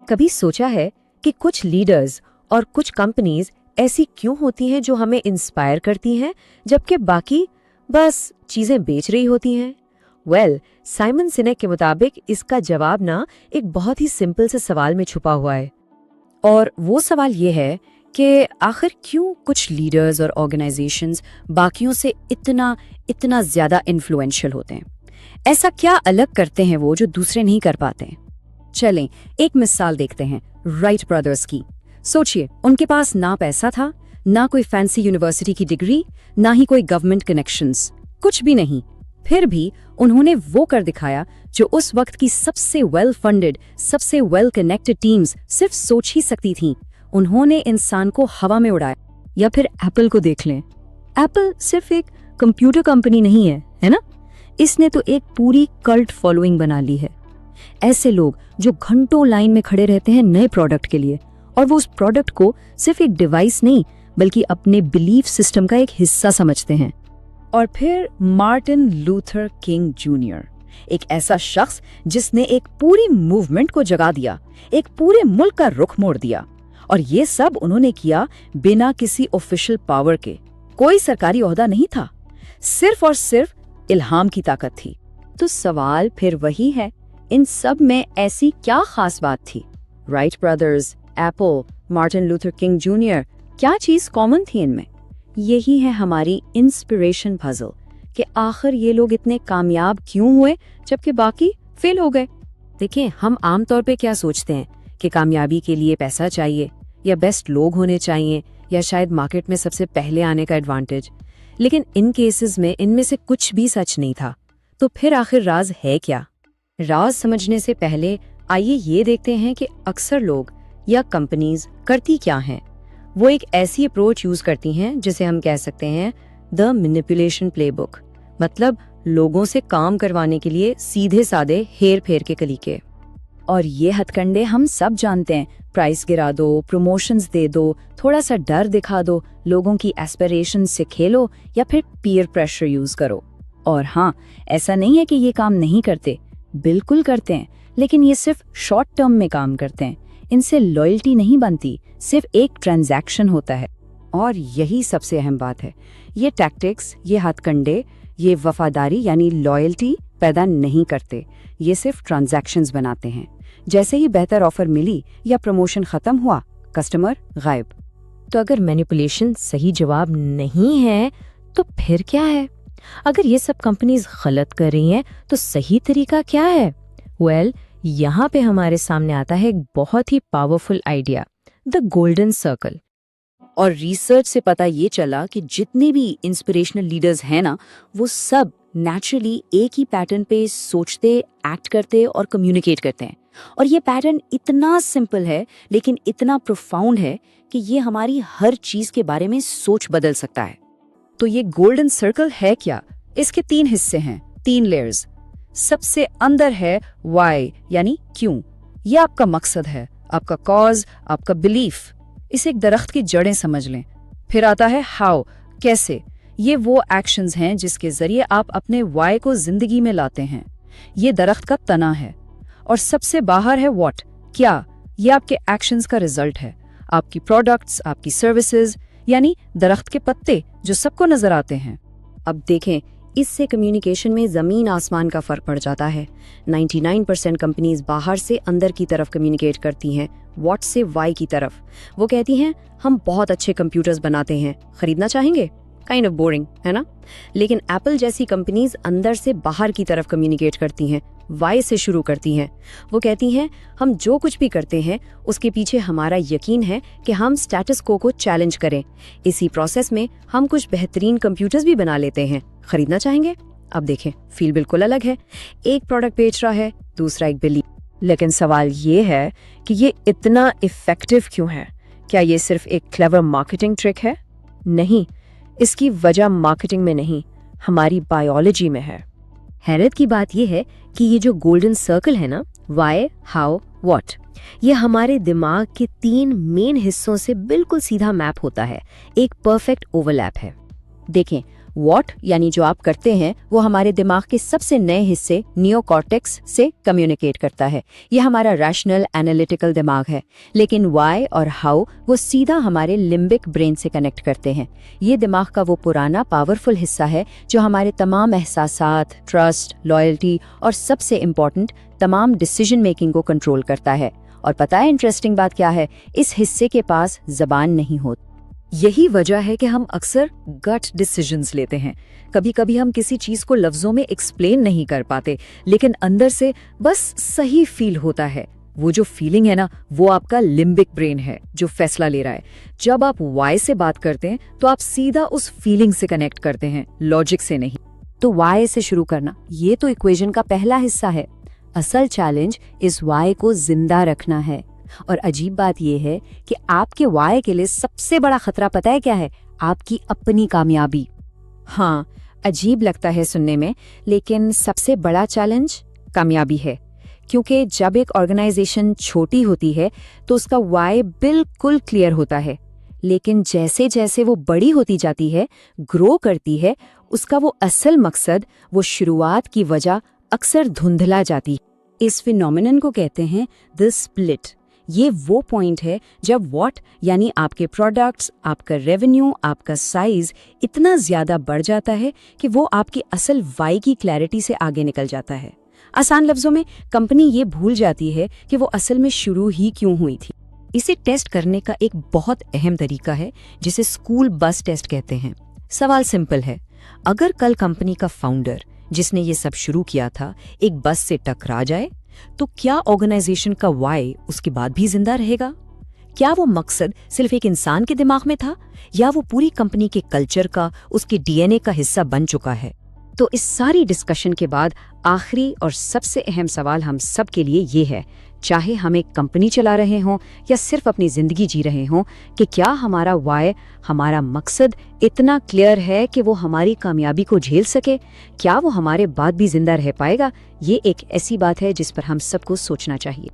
कभी सोचा है कि कुछ लीडर्स और कुछ कंपनीज ऐसी क्यों होती हैं जो हमें इंस्पायर करती हैं, जबकि बाकी बस चीजें बेच रही होती हैं? साइमन सिनेक के मुताबिक इसका जवाब ना एक बहुत ही सिंपल से सवाल में छुपा हुआ है। और वो सवाल ये है कि आखिर क्यों कुछ लीडर्स और ऑर्गेनाइजेशंस बाकियों से इतना ज्यादा इन्फ्लुएंशियल होते हैं? ऐसा क्या अलग करते हैं वो जो दूसरे नहीं कर पाते? चलें एक मिसाल देखते हैं, राइट ब्रदर्स की। सोचिए, उनके पास ना पैसा था, ना कोई फैंसी यूनिवर्सिटी की डिग्री, ना ही कोई गवर्नमेंट कनेक्शंस, कुछ भी नहीं। फिर भी उन्होंने वो कर दिखाया जो उस वक्त की सबसे वेल फंडेड, सबसे वेल कनेक्टेड टीम्स सिर्फ सोच ही सकती थीं। उन्होंने इंसान को हवा में उड़ाया। या फिर एप्पल को देख लें। एप्पल सिर्फ एक कंप्यूटर कंपनी नहीं है ना? इसने तो एक पूरी कल्ट फॉलोइंग बना ली है। ऐसे लोग जो घंटों लाइन में खड़े रहते हैं नए प्रोडक्ट के लिए, और वो उस प्रोडक्ट को सिर्फ एक डिवाइस नहीं बल्कि अपने बिलीफ सिस्टम का एक हिस्सा समझते हैं। और फिर मार्टिन लूथर किंग जूनियर, एक ऐसा शख्स जिसने एक पूरी मूवमेंट को जगा दिया, एक पूरे मुल्क का रुख मोड़ दिया। और ये सब उन्होंने किया बिना किसी ऑफिशियल पावर के। कोई सरकारी ओहदा नहीं था, सिर्फ और सिर्फ इल्हाम की ताकत थी। तो सवाल फिर वही है, इन सब में ऐसी क्या खास बात थी? Wright brothers, Apple, Martin Luther king junior, क्या चीज कॉमन थी इनमें? यही है हमारी इंस्पिरेशन पजल कि आखिर ये लोग इतने कामयाब क्यों हुए जबकि बाकी फेल हो गए। देखिए, हम आमतौर पे क्या सोचते हैं कि कामयाबी के लिए पैसा चाहिए, या बेस्ट लोग होने चाहिए, या शायद मार्केट में सबसे पहले आने का एडवांटेज। लेकिन इन केसेस में इनमें से कुछ भी सच नहीं था। तो फिर आखिर राज है क्या? राज समझने से पहले आइए ये देखते हैं कि अक्सर लोग या कंपनीज करती क्या हैं। वो एक ऐसी अप्रोच यूज करती हैं जिसे हम कह सकते हैं द मैनिपुलेशन प्लेबुक, मतलब लोगों से काम करवाने के लिए सीधे साधे हेर फेर के कलीके। और ये हथकंडे हम सब जानते हैं, प्राइस गिरा दो, प्रमोशंस दे दो, थोड़ा सा डर दिखा दो, लोगों की एस्पिरेशन से खेलो, या फिर पीयर प्रेशर यूज करो। और हाँ, ऐसा नहीं है कि ये काम नहीं करते, बिल्कुल करते हैं, लेकिन ये सिर्फ शॉर्ट टर्म में काम करते हैं। इनसे लॉयल्टी नहीं बनती, सिर्फ एक ट्रांजैक्शन होता है। और यही सबसे अहम बात है, ये टैक्टिक्स, ये हथकंडे, ये वफादारी यानी लॉयल्टी पैदा नहीं करते, ये सिर्फ ट्रांजैक्शंस बनाते हैं। जैसे ही बेहतर ऑफर मिली या प्रमोशन खत्म हुआ, कस्टमर गायब। तो अगर मैनिपुलेशन सही जवाब नहीं है तो फिर क्या है? अगर ये सब कंपनीज गलत कर रही हैं तो सही तरीका क्या है? यहाँ पे हमारे सामने आता है एक बहुत ही powerful idea, the golden circle. और रिसर्च से पता ये चला कि जितने भी इंस्पिरेशनल लीडर्स हैं ना, वो सब नेचुरली एक ही पैटर्न पे सोचते, एक्ट करते और कम्युनिकेट करते हैं। और ये पैटर्न इतना सिंपल है लेकिन इतना प्रोफाउंड है कि ये हमारी हर चीज के बारे में सोच बदल सकता है। तो ये गोल्डन सर्कल है क्या? इसके 3 हिस्से हैं, 3 लेयर्स। सबसे अंदर है वाई यानी क्यों। ये आपका मकसद है, आपका कॉज, आपका बिलीफ। इसे एक दरख्त की जड़ें समझ लें। फिर आता है हाउ, कैसे। ये वो एक्शंस हैं जिसके जरिए आप अपने वाई को जिंदगी में लाते हैं। ये दरख्त का तना है। और सबसे बाहर है व्हाट, क्या। ये आपके एक्शंस का रिजल्ट है, आपकी प्रोडक्ट्स, आपकी सर्विसेज, यानी दरख्त के पत्ते जो सबको नजर आते हैं। अब देखें, इससे कम्युनिकेशन में जमीन आसमान का फर्क पड़ जाता है। 99% कंपनीज बाहर से अंदर की तरफ कम्युनिकेट करती हैं, व्हाट से वाई की तरफ। वो कहती हैं हम बहुत अच्छे कंप्यूटर्स बनाते हैं, खरीदना चाहेंगे? काइंड ऑफ बोरिंग है ना? लेकिन एप्पल जैसी कंपनीज अंदर से बाहर की तरफ कम्युनिकेट करती हैं, वाई से शुरू करती हैं। वो कहती हैं हम जो कुछ भी करते हैं उसके पीछे हमारा यकीन है कि हम स्टेटस को चैलेंज करें। इसी प्रोसेस में हम कुछ बेहतरीन कंप्यूटर्स भी बना लेते हैं, खरीदना चाहेंगे? अब देखें, फील बिल्कुल अलग है। एक प्रोडक्ट बेच रहा है, दूसरा एक बिलीफ। लेकिन सवाल ये है कि ये इतना इफेक्टिव क्यों है? क्या ये सिर्फ एक क्लेवर मार्केटिंग ट्रिक है? नहीं, इसकी वजह मार्केटिंग में नहीं, हमारी बायोलॉजी में है। हैरत की बात यह है कि ये जो गोल्डन सर्कल है ना, वाई, हाउ, व्हाट, ये हमारे दिमाग के 3 मेन हिस्सों से बिल्कुल सीधा मैप होता है। एक परफेक्ट ओवरलैप है। देखें, व्हाट यानी जो आप करते हैं वो हमारे दिमाग के सबसे नए हिस्से नियोकॉर्टेक्स से कम्युनिकेट करता है। ये हमारा रैशनल एनालिटिकल दिमाग है। लेकिन व्हाई और हाउ वो सीधा हमारे लिम्बिक ब्रेन से कनेक्ट करते हैं। ये दिमाग का वो पुराना पावरफुल हिस्सा है जो हमारे तमाम एहसासात, ट्रस्ट, लॉयल्टी और सबसे इम्पोर्टेंट तमाम डिसीजन मेकिंग को कंट्रोल करता है। और पता है इंटरेस्टिंग बात क्या है? इस हिस्से के पास जबान नहीं होती। यही वजह है कि हम अक्सर गट डिसीजंस लेते हैं। कभी कभी हम किसी चीज को लफ्जों में एक्सप्लेन नहीं कर पाते, लेकिन अंदर से बस सही फील होता है। वो जो फीलिंग है ना, वो आपका लिम्बिक ब्रेन है जो फैसला ले रहा है। जब आप वाई से बात करते हैं तो आप सीधा उस फीलिंग से कनेक्ट करते हैं, लॉजिक से नहीं। तो वाई से शुरू करना, ये तो इक्वेशन का पहला हिस्सा है। असल चैलेंज इस वाई को जिंदा रखना है। और अजीब बात यह है कि आपके वाई के लिए सबसे बड़ा खतरा पता है क्या है? आपकी अपनी कामयाबी। हाँ, अजीब लगता है सुनने में, लेकिन सबसे बड़ा चैलेंज कामयाबी है। क्योंकि जब एक ऑर्गेनाइजेशन छोटी होती है तो उसका वाई बिल्कुल क्लियर होता है, लेकिन जैसे जैसे वो बड़ी होती जाती है, ग्रो करती है, उसका वो असल मकसद, वो शुरुआत की वजह अक्सर धुंधला जाती है। इस फिनोमिनन को कहते हैं द स्प्लिट। ये वो पॉइंट है जब व्हाट यानी आपके प्रोडक्ट्स, आपका रेवेन्यू, आपका साइज इतना ज्यादा बढ़ जाता है कि वो आपकी असल वाई की क्लैरिटी से आगे निकल जाता है। आसान लफ्जों में कंपनी ये भूल जाती है कि वो असल में शुरू ही क्यों हुई थी। इसे टेस्ट करने का एक बहुत अहम तरीका है जिसे स्कूल बस टेस्ट कहते हैं। सवाल सिंपल है, अगर कल कंपनी का फाउंडर जिसने ये सब शुरू किया था एक बस से टकरा जाए, तो क्या ऑर्गेनाइजेशन का वाई उसके बाद भी जिंदा रहेगा? क्या वो मकसद सिर्फ एक इंसान के दिमाग में था, या वो पूरी कंपनी के कल्चर का, उसके डीएनए का हिस्सा बन चुका है? तो इस सारी डिस्कशन के बाद आखिरी और सबसे अहम सवाल हम सब के लिए ये है, चाहे हम एक कंपनी चला रहे हों या सिर्फ अपनी जिंदगी जी रहे हों, कि क्या हमारा वाई, हमारा मकसद इतना क्लियर है कि वो हमारी कामयाबी को झेल सके? क्या वो हमारे बाद भी जिंदा रह पाएगा? ये एक ऐसी बात है जिस पर हम सबको सोचना चाहिए।